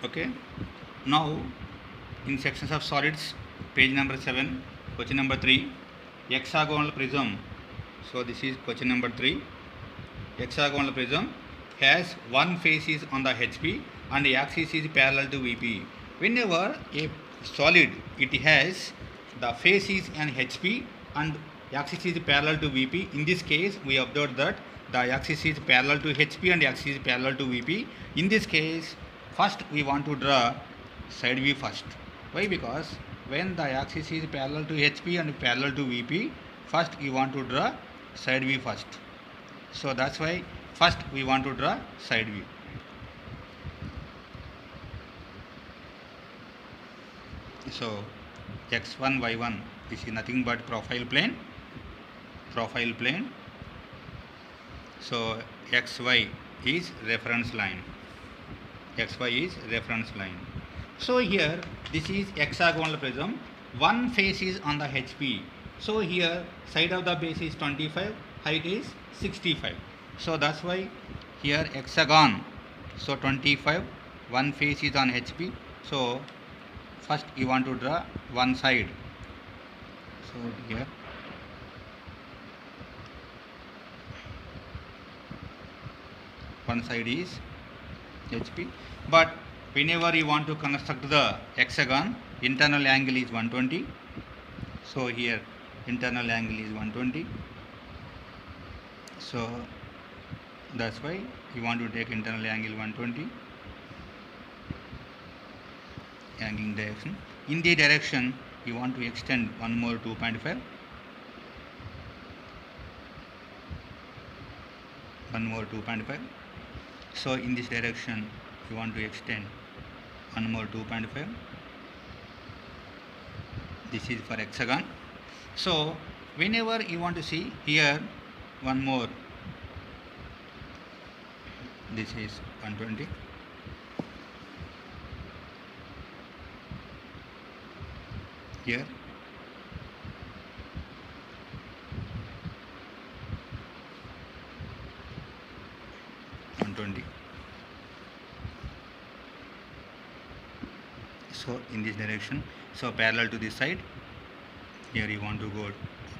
Okay. Now in sections of solids, page number 7, question number 3, hexagonal prism. So this is question number 3. Hexagonal prism has one face is on the HP and the axis is parallel to VP. Whenever a solid it has the face is an HP and axis is parallel to VP. In this case, we observed that the axis is parallel to HP and the axis is parallel to VP. In this case, first we want to draw side view first. Why? Because when the axis is parallel to HP and parallel to VP, first we want to draw side view first. So that's why first we want to draw side view. So x1 y1 this is nothing but profile plane. So xy is reference line. So here this is hexagonal prism. One face is on the HP. So here side of the base is 25, height is 65. So that's why here hexagon. So 25, one face is on HP. So first you want to draw one side. So here one side is HP. But whenever you want to construct the hexagon, internal angle is 120. So here internal angle is 120. So that's why you want to take internal angle 120. Angle direction. In the direction you want to extend one more 2.5. One more 2.5. So in this direction you want to extend one more 2.5. This is for hexagon. So whenever you want to see here one more, this is 120. Here so in this direction, so parallel to this side, here you want to go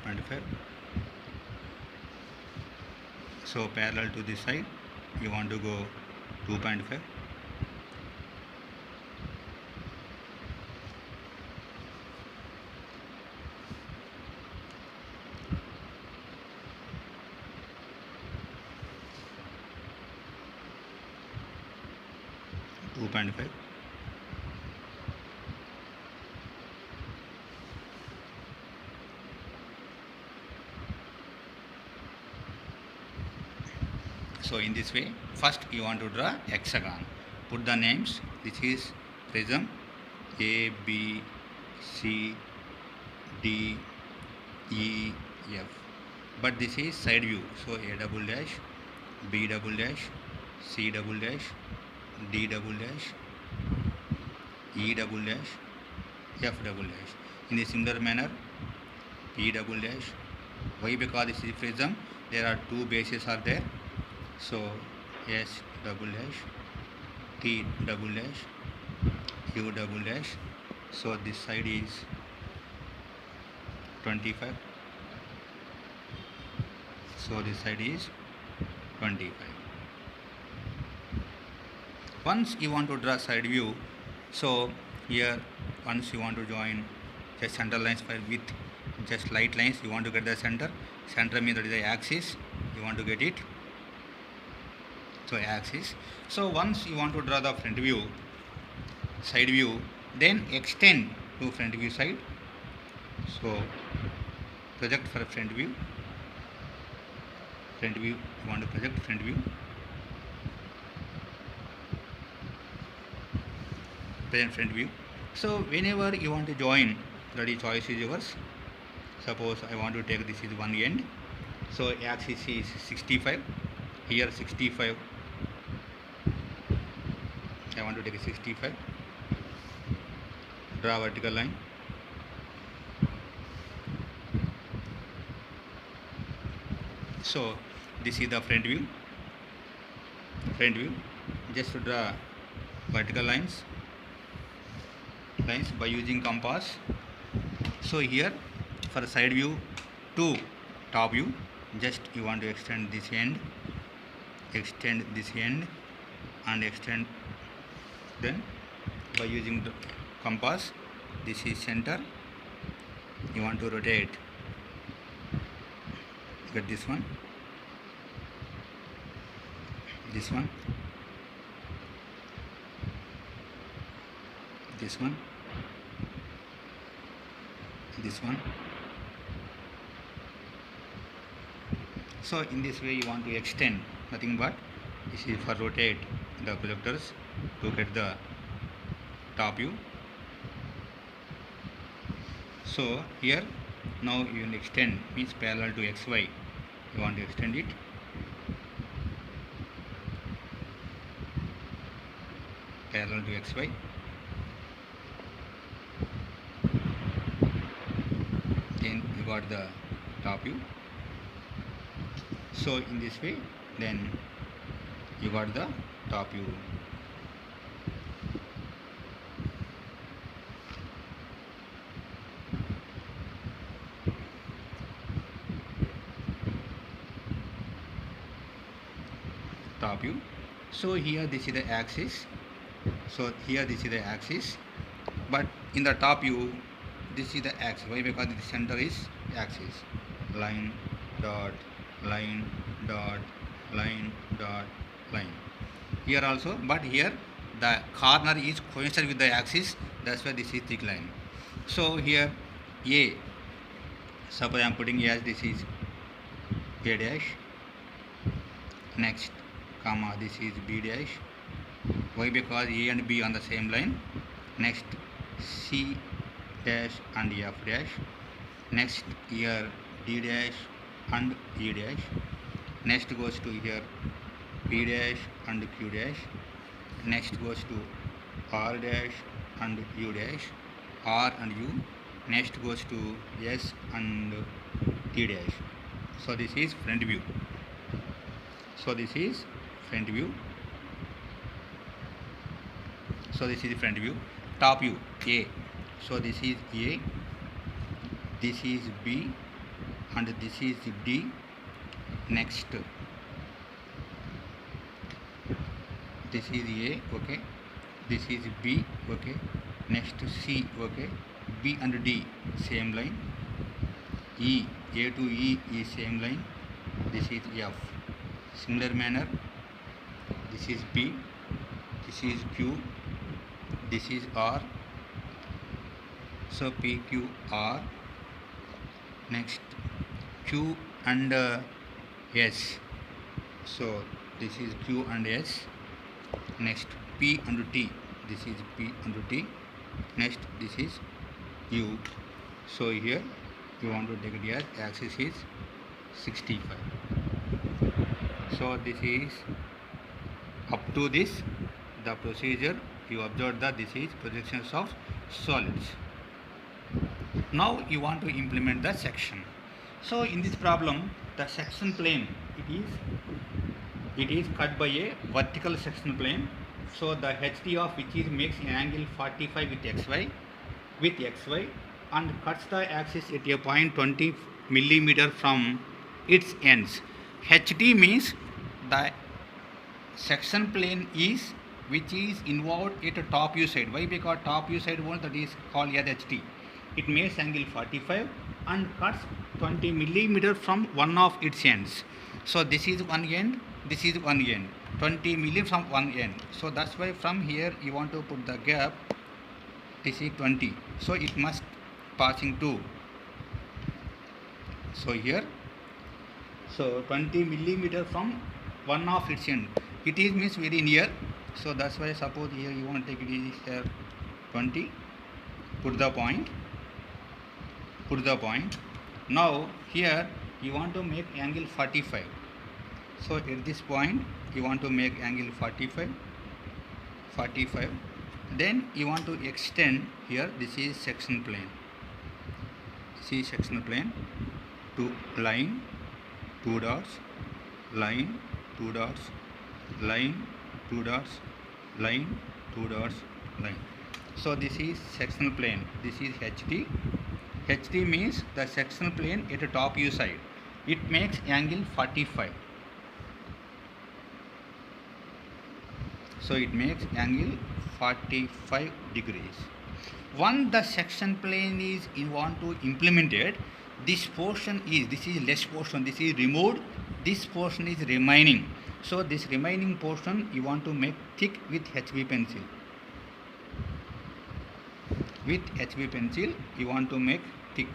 2.5. So parallel to this side you want to go 2.5. So in this way, first you want to draw hexagon. Put the names. This is prism A, B, C, D, E, F. But this is side view. So A double dash, B double dash, C double dash, D double dash, E double dash, F double dash. In a similar manner, P double dash. Why? Because this is prism. There are two bases are there. So S double dash, T double dash, U double dash. So this side is 25. So this side is 25. Once you want to draw side view, so here once you want to join just center lines with just light lines, you want to get the center. Center means that is the axis. You want to get it. So axis. So once you want to draw the front view, side view, then extend to front view side. So project for front view. Front view, you want to project front view. Present front view. So whenever you want to join, that is choice is yours. Suppose I want to take this is one end. So axis is 65. Here 65. I want to take a 65. Draw vertical line. So this is the front view. Just to draw vertical lines by using compass. So here for side view to top view, just you want to extend this end and extend, then by using the compass, this is center, you want to rotate, get this one, this one, this one, this one. So in this way you want to extend, nothing but this is for rotate the projectors to get the top view. So here now you will extend, means parallel to XY, you want to extend it. Parallel to XY. Then you got the top view. So in this way, then you got the top view. Top view. So here this is the axis. So here this is the axis, but in the top view this is the axis. Why? Because the center is axis. Line, dot, line, dot, line, dot, line. Here also, but here the corner is coincident with the axis. That's why this is thick line. So here A, suppose I am putting as this is A dash. Next, comma, this is B dash. Why? Because A and B on the same line. Next, C dash and F dash. Next, here D dash and E dash. Next goes to here P dash and Q dash. Next goes to R dash and U dash, R and U. Next goes to S and T dash. So this is front view. So this is front view. So this is the front view. Top view A. So this is A, this is B, and this is D. Next, this is A, okay. This is B, okay. Next C, okay. B and D same line. E, A to E is same line. This is F. Similar manner, this is P, this is Q, this is R. So P, Q, R. Next Q and S. So this is Q and S. Next P and T. This is P and T. Next this is U. So here you want to take it as axis is 65. So this is up to this the procedure. You observe that this is projections of solids. Now you want to implement the section. So in this problem, the section plane it is cut by a vertical section plane. So the HD of which is makes an angle 45 with XY and cuts the axis at a point 20 millimeter from its ends. HD means the section plane is which is involved at a top view side. Why? Because top view side one, that is called as HD. It makes angle 45 and cuts 20 millimeter from one of its ends. So this is one end, this is one end, 20 millimeter from one end. So that's why from here you want to put the gap. This is 20. So it must passing 2. So here, so 20 millimeter from one of its end. It is means very near. So that's why suppose here you want to take it is here 20. Put the point. Now here you want to make angle 45. So at this point you want to make angle 45. Then you want to extend here. This is section plane. See sectional plane to line, 2 dots, line, 2 dots, line, 2 dots, line, 2 dots line. So this is sectional plane. This is HT. HT means the sectional plane at the top view side. It makes angle 45. So it makes angle 45 degrees. Once the section plane is you want to implement it, this is less portion, this is removed, this portion is remaining. So this remaining portion you want to make thick with HB pencil. With HB pencil you want to make thick.